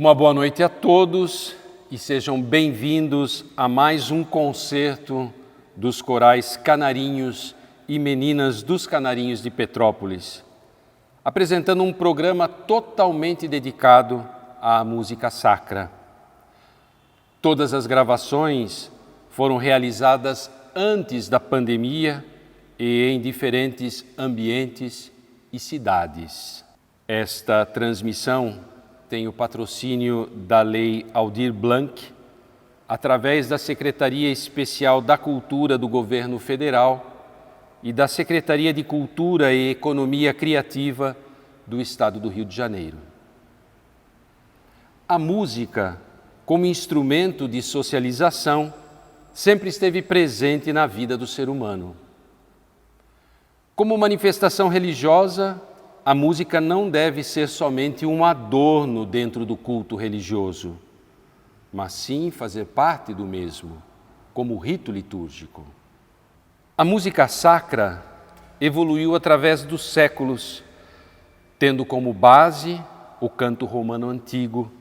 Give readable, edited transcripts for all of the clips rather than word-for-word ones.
Uma boa noite a todos e sejam bem-vindos a mais um concerto dos corais Canarinhos e Meninas dos Canarinhos de Petrópolis, apresentando um programa totalmente dedicado à música sacra. Todas as gravações foram realizadas antes da pandemia e em diferentes ambientes e cidades. Esta transmissão tem o patrocínio da Lei Aldir Blanc, através da Secretaria Especial da Cultura do Governo Federal e da Secretaria de Cultura e Economia Criativa do Estado do Rio de Janeiro. A música, como instrumento de socialização, sempre esteve presente na vida do ser humano. Como manifestação religiosa, a música não deve ser somente um adorno dentro do culto religioso, mas sim fazer parte do mesmo, como rito litúrgico. A música sacra evoluiu através dos séculos, tendo como base o canto romano antigo,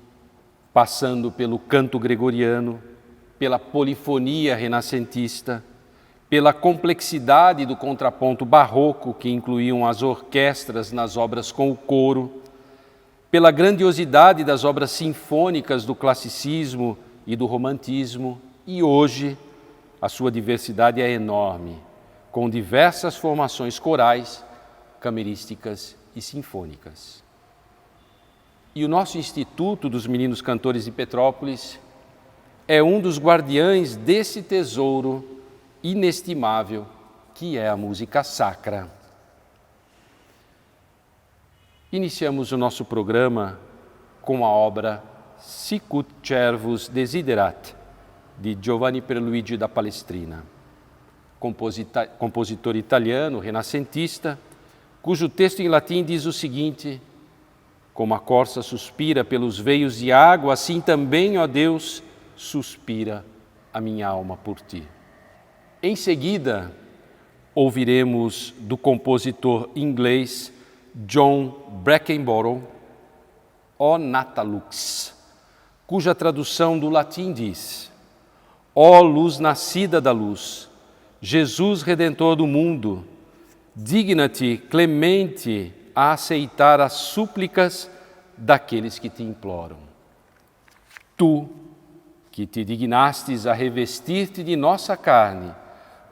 passando pelo canto gregoriano, pela polifonia renascentista, pela complexidade do contraponto barroco, que incluíam as orquestras nas obras com o coro, pela grandiosidade das obras sinfônicas do classicismo e do romantismo, e hoje a sua diversidade é enorme, com diversas formações corais, camerísticas e sinfônicas. E o nosso Instituto dos Meninos Cantores de Petrópolis é um dos guardiães desse tesouro inestimável que é a música sacra. Iniciamos o nosso programa com a obra Sicut Cervus Desiderat, de Giovanni Pierluigi da Palestrina, compositor italiano, renascentista, cujo texto em latim diz o seguinte: como a corça suspira pelos veios de água, assim também, ó Deus, suspira a minha alma por ti. Em seguida, ouviremos do compositor inglês John Brackenborough, O Nata Lux, cuja tradução do latim diz: Ó luz nascida da luz, Jesus Redentor do mundo, digna-te, clemente, a aceitar as súplicas daqueles que te imploram. Tu, que te dignastes a revestir-te de nossa carne,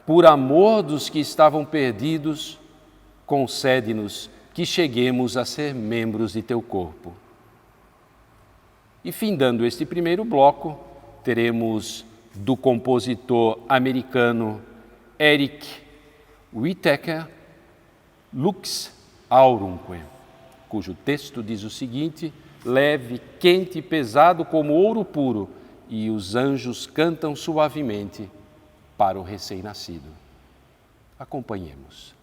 por amor dos que estavam perdidos, concede-nos que cheguemos a ser membros de teu corpo. E findando este primeiro bloco, teremos do compositor americano Eric Whitacre, Lux Aurumque, cujo texto diz o seguinte: leve, quente e pesado como ouro puro, e os anjos cantam suavemente para o recém-nascido. Acompanhemos.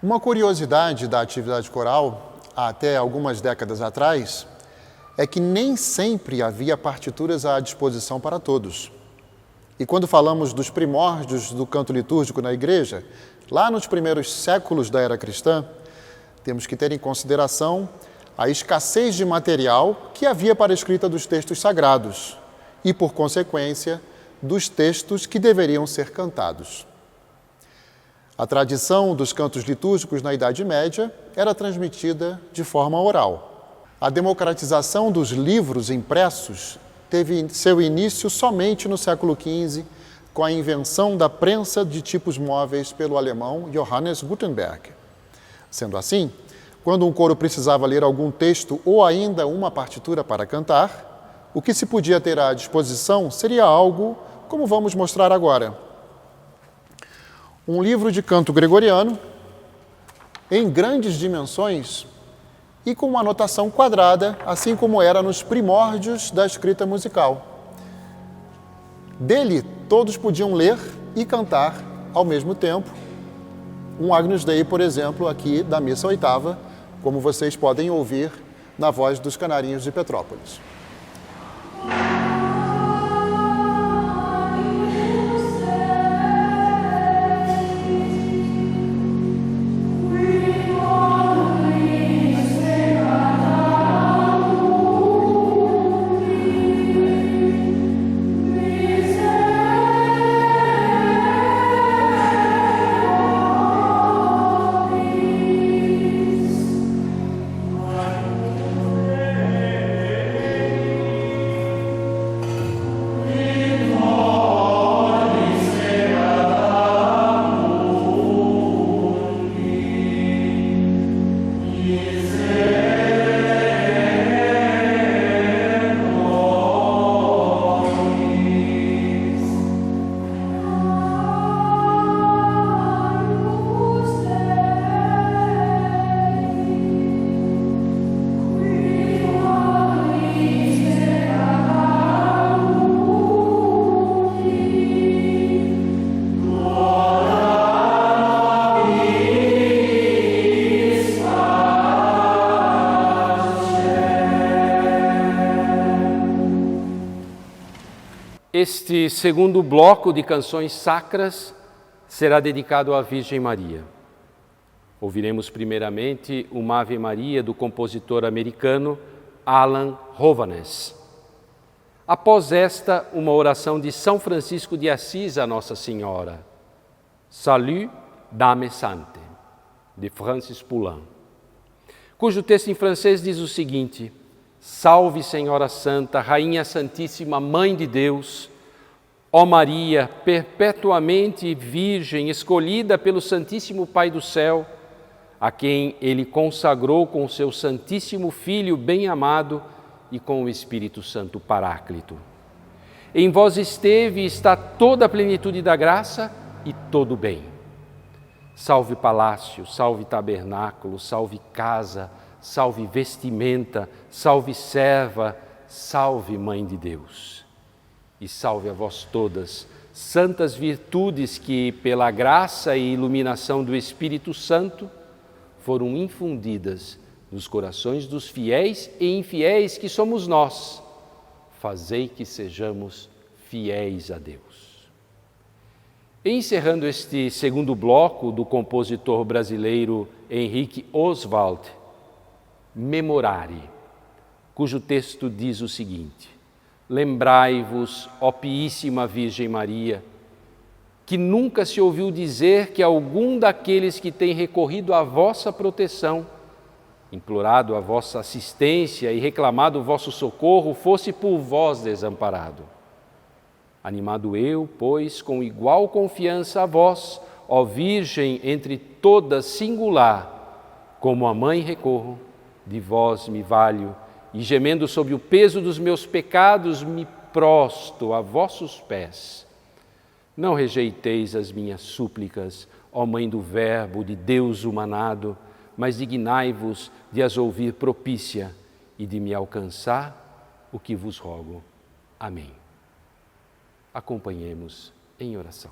Uma curiosidade da atividade coral, até algumas décadas atrás, é que nem sempre havia partituras à disposição para todos. E quando falamos dos primórdios do canto litúrgico na igreja, lá nos primeiros séculos da era cristã, temos que ter em consideração a escassez de material que havia para a escrita dos textos sagrados e, por consequência, dos textos que deveriam ser cantados. A tradição dos cantos litúrgicos na Idade Média era transmitida de forma oral. A democratização dos livros impressos teve seu início somente no século XV, com a invenção da prensa de tipos móveis pelo alemão Johannes Gutenberg. Sendo assim, quando um coro precisava ler algum texto ou ainda uma partitura para cantar, o que se podia ter à disposição seria algo como vamos mostrar agora. Um livro de canto gregoriano, em grandes dimensões e com uma notação quadrada, assim como era nos primórdios da escrita musical. Dele, todos podiam ler e cantar ao mesmo tempo. Um Agnus Dei, por exemplo, aqui da Missa Oitava, como vocês podem ouvir na voz dos Canarinhos de Petrópolis. Este segundo bloco de canções sacras será dedicado à Virgem Maria. Ouviremos primeiramente uma Ave Maria do compositor americano Alan Hovhaness. Após esta, uma oração de São Francisco de Assis a Nossa Senhora, Salut, Dame Sante, de Francis Poulenc, cujo texto em francês diz o seguinte: Salve, Senhora Santa, Rainha Santíssima, Mãe de Deus, ó Maria, perpetuamente Virgem, escolhida pelo Santíssimo Pai do Céu, a quem Ele consagrou com o seu Santíssimo Filho bem-amado e com o Espírito Santo Paráclito. Em vós esteve e está toda a plenitude da graça e todo o bem. Salve palácio, salve tabernáculo, salve casa, salve vestimenta, salve serva, salve Mãe de Deus. E salve a vós todas, santas virtudes que, pela graça e iluminação do Espírito Santo, foram infundidas nos corações dos fiéis e infiéis que somos nós. Fazei que sejamos fiéis a Deus. Encerrando este segundo bloco do compositor brasileiro Henrique Oswald, Memorare, cujo texto diz o seguinte: Lembrai-vos, ó Piíssima Virgem Maria, que nunca se ouviu dizer que algum daqueles que tem recorrido à vossa proteção, implorado a vossa assistência e reclamado o vosso socorro, fosse por vós desamparado. Animado eu, pois, com igual confiança a vós, ó Virgem entre todas singular, como a mãe recorro, de vós me valho, e gemendo sob o peso dos meus pecados, me prosto a vossos pés. Não rejeiteis as minhas súplicas, ó Mãe do Verbo, de Deus humanado, mas dignai-vos de as ouvir propícia e de me alcançar o que vos rogo. Amém. Acompanhemos em oração.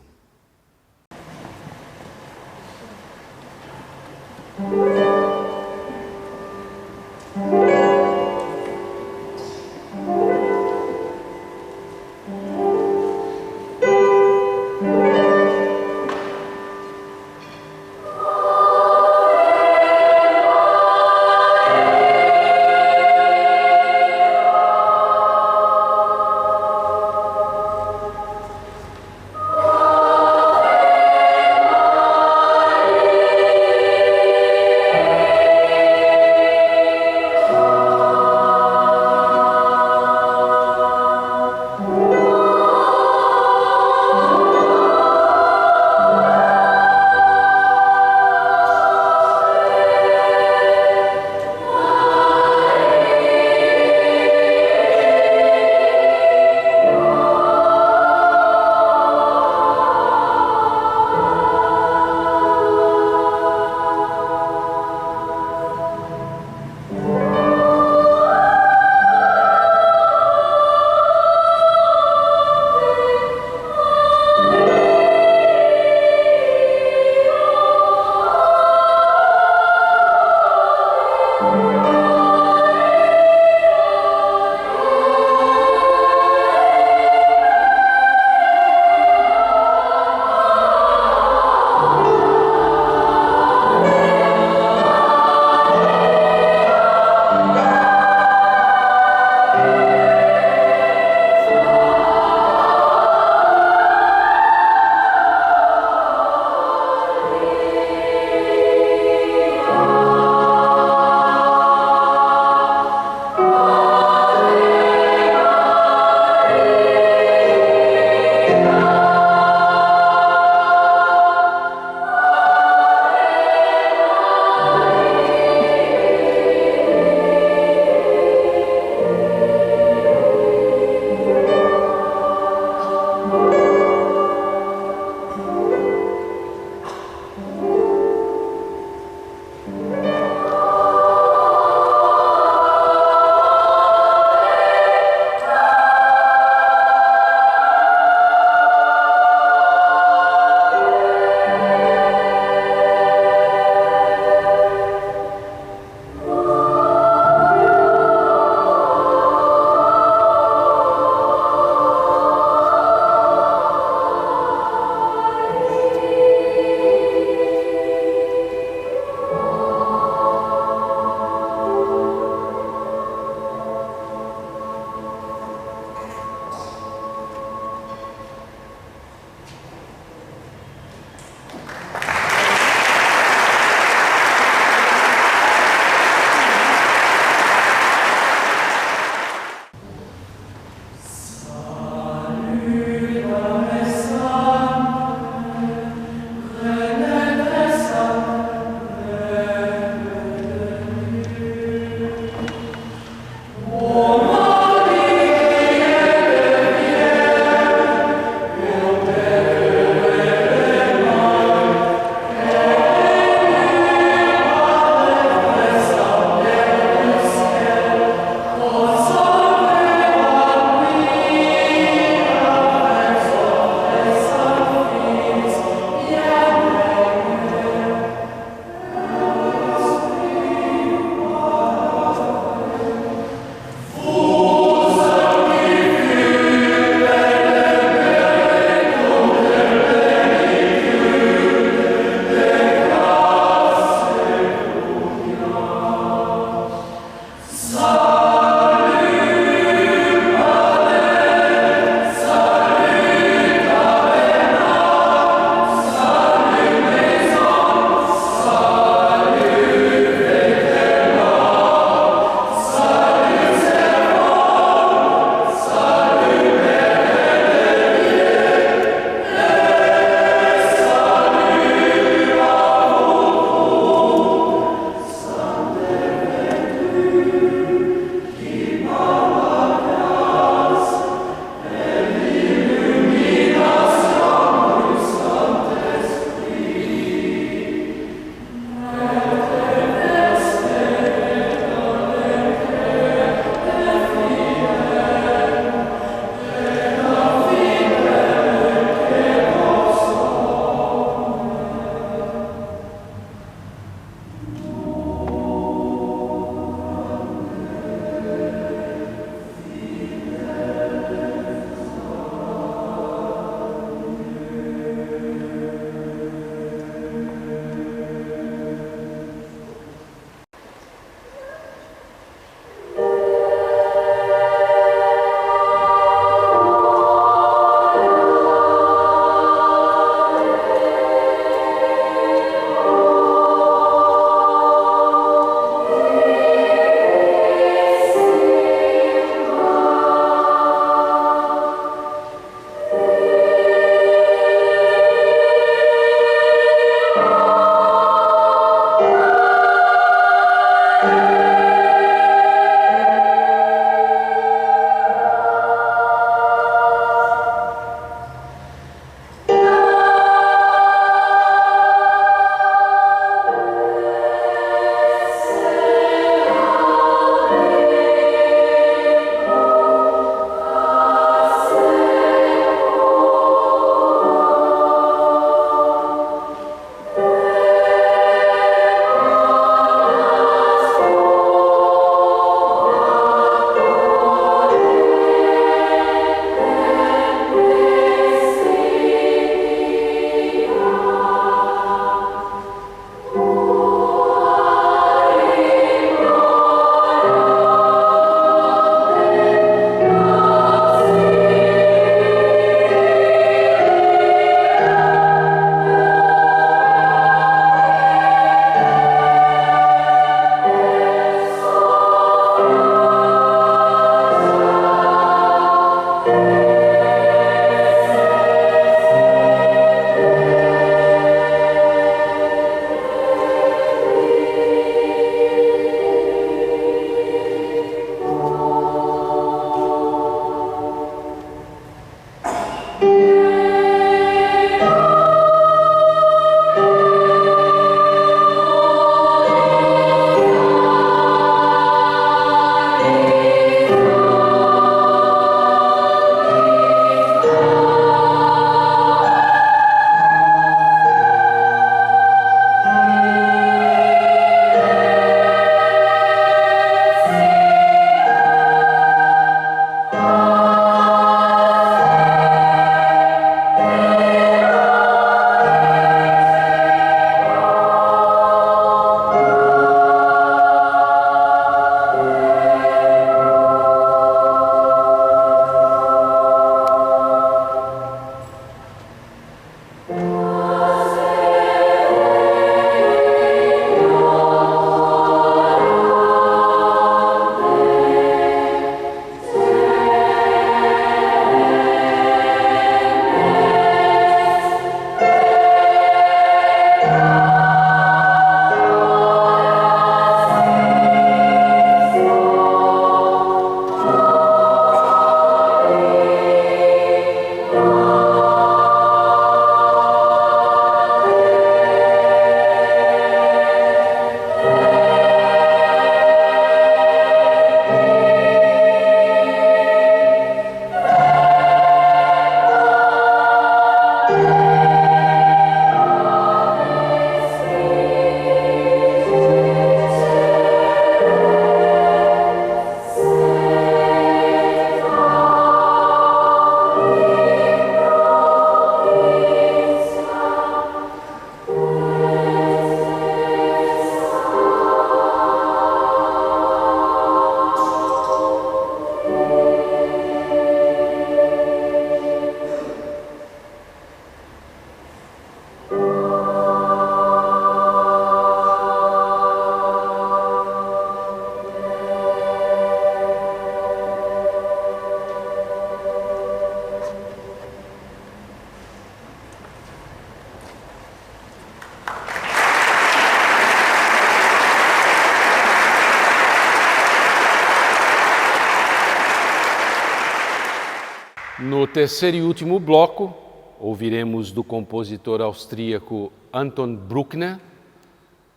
terceiro e último bloco, ouviremos do compositor austríaco Anton Bruckner,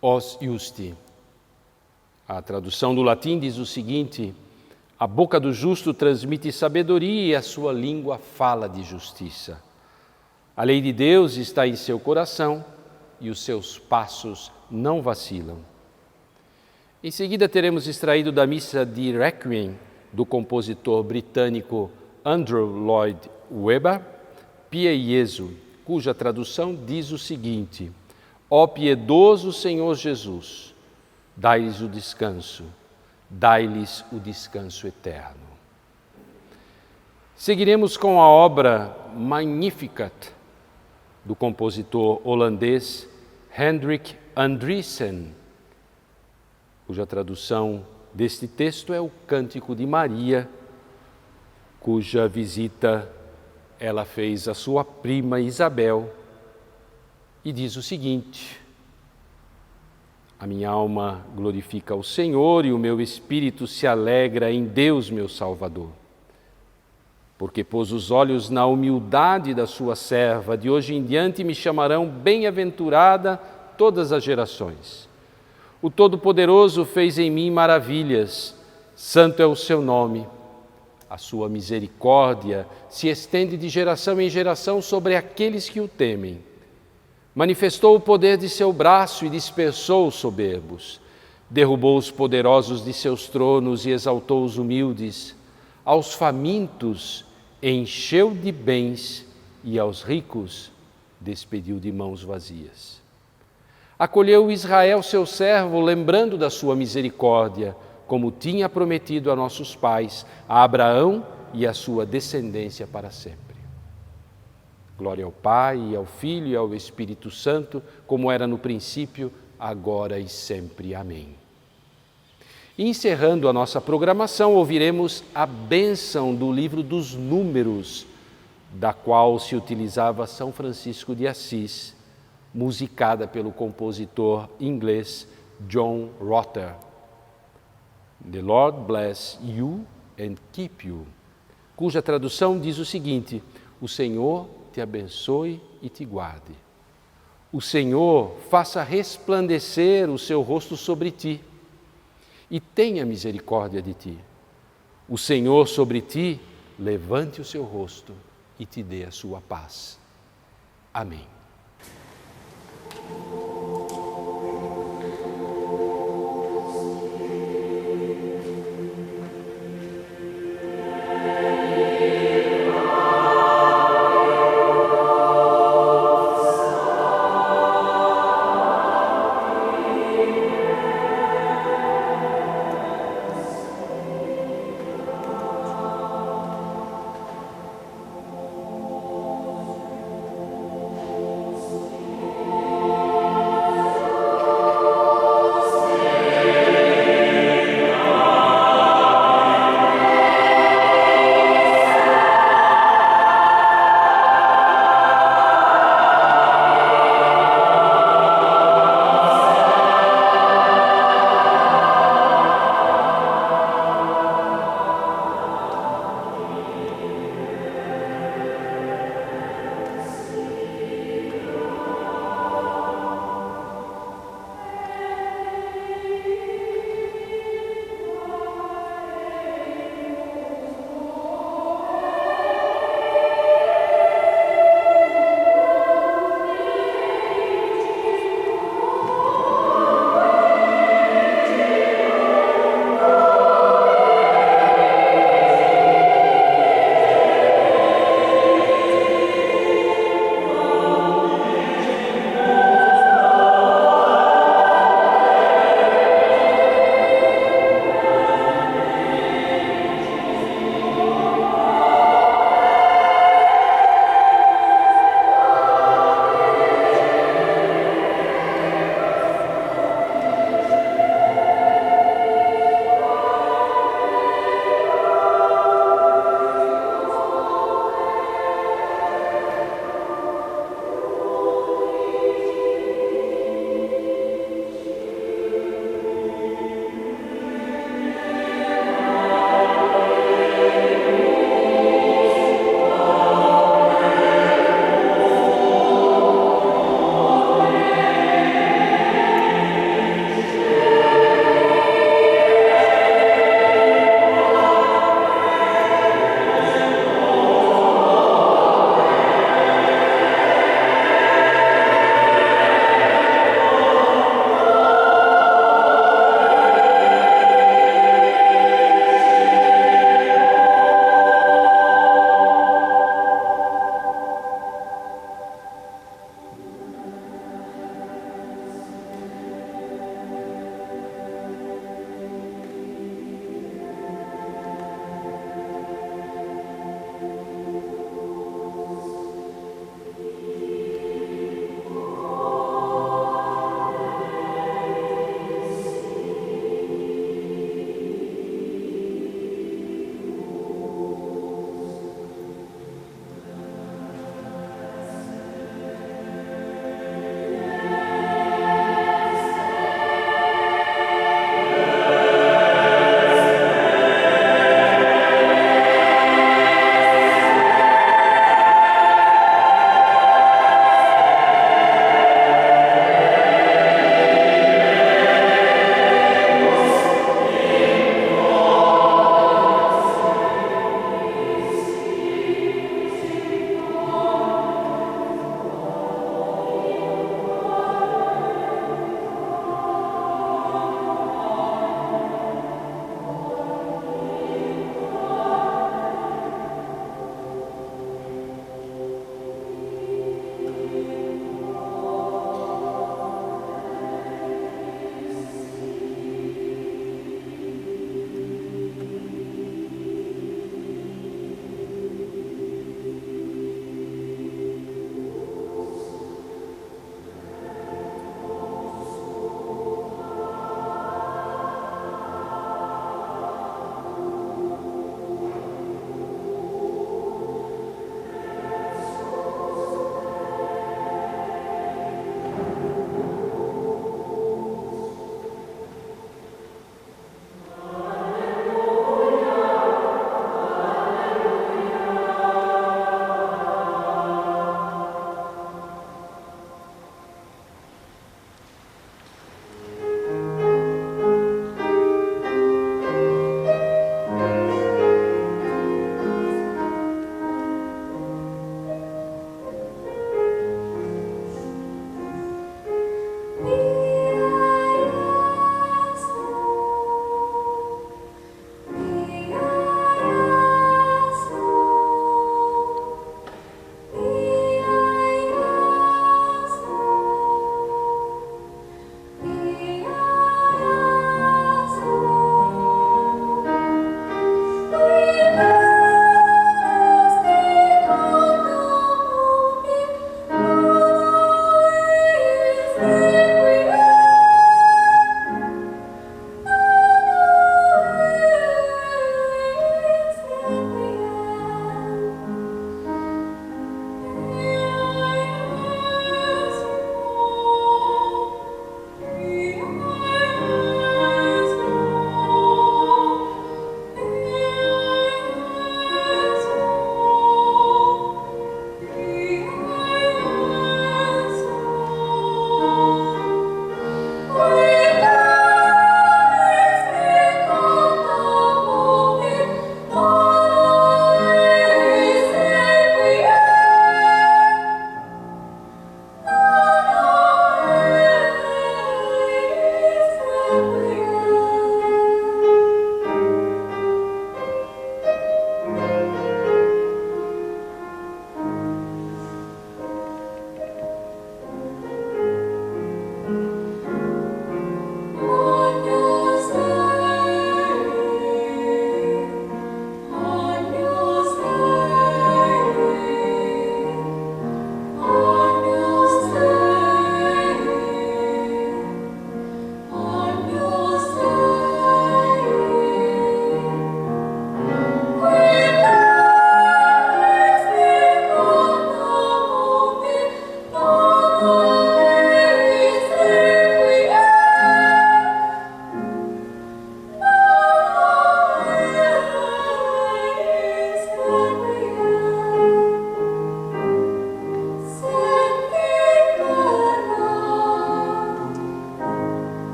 Os Justi. A tradução do latim diz o seguinte: a boca do justo transmite sabedoria e a sua língua fala de justiça. A lei de Deus está em seu coração e os seus passos não vacilam. Em seguida, teremos extraído da missa de Requiem do compositor britânico Andrew Lloyd Webber, Pie Jesu, cuja tradução diz o seguinte: ó piedoso Senhor Jesus, dai-lhes o descanso, dai-lhes o descanso eterno. Seguiremos com a obra Magnificat do compositor holandês Hendrik Andriessen, cuja tradução deste texto é o Cântico de Maria, cuja visita ela fez à sua prima Isabel, e diz o seguinte: a minha alma glorifica o Senhor e o meu espírito se alegra em Deus, meu Salvador, porque pôs os olhos na humildade da sua serva. De hoje em diante me chamarão bem-aventurada todas as gerações. O Todo-Poderoso fez em mim maravilhas, santo é o seu nome. A sua misericórdia se estende de geração em geração sobre aqueles que o temem. Manifestou o poder de seu braço e dispersou os soberbos. Derrubou os poderosos de seus tronos e exaltou os humildes. Aos famintos encheu de bens e aos ricos despediu de mãos vazias. Acolheu Israel, seu servo, lembrando da sua misericórdia, como tinha prometido a nossos pais, a Abraão e a sua descendência para sempre. Glória ao Pai, e ao Filho e ao Espírito Santo, como era no princípio, agora e sempre. Amém. E encerrando a nossa programação, ouviremos a bênção do livro dos Números, da qual se utilizava São Francisco de Assis, musicada pelo compositor inglês John Rutter. The Lord bless you and keep you, cuja tradução diz o seguinte: o Senhor te abençoe e te guarde. O Senhor faça resplandecer o seu rosto sobre ti e tenha misericórdia de ti. O Senhor sobre ti levante o seu rosto e te dê a sua paz. Amém.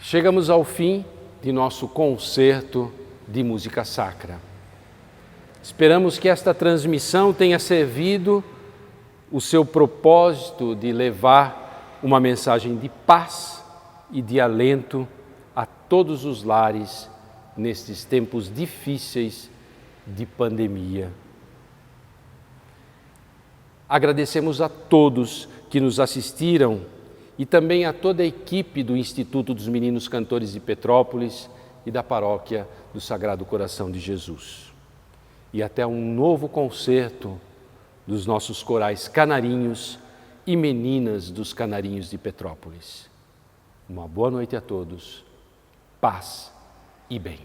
Chegamos ao fim de nosso concerto de música sacra. Esperamos que esta transmissão tenha servido o seu propósito de levar uma mensagem de paz e de alento a todos os lares nestes tempos difíceis de pandemia. Agradecemos a todos que nos assistiram e também a toda a equipe do Instituto dos Meninos Cantores de Petrópolis e da Paróquia do Sagrado Coração de Jesus. E até um novo concerto dos nossos corais Canarinhos e Meninas dos Canarinhos de Petrópolis. Uma boa noite a todos, paz e bem.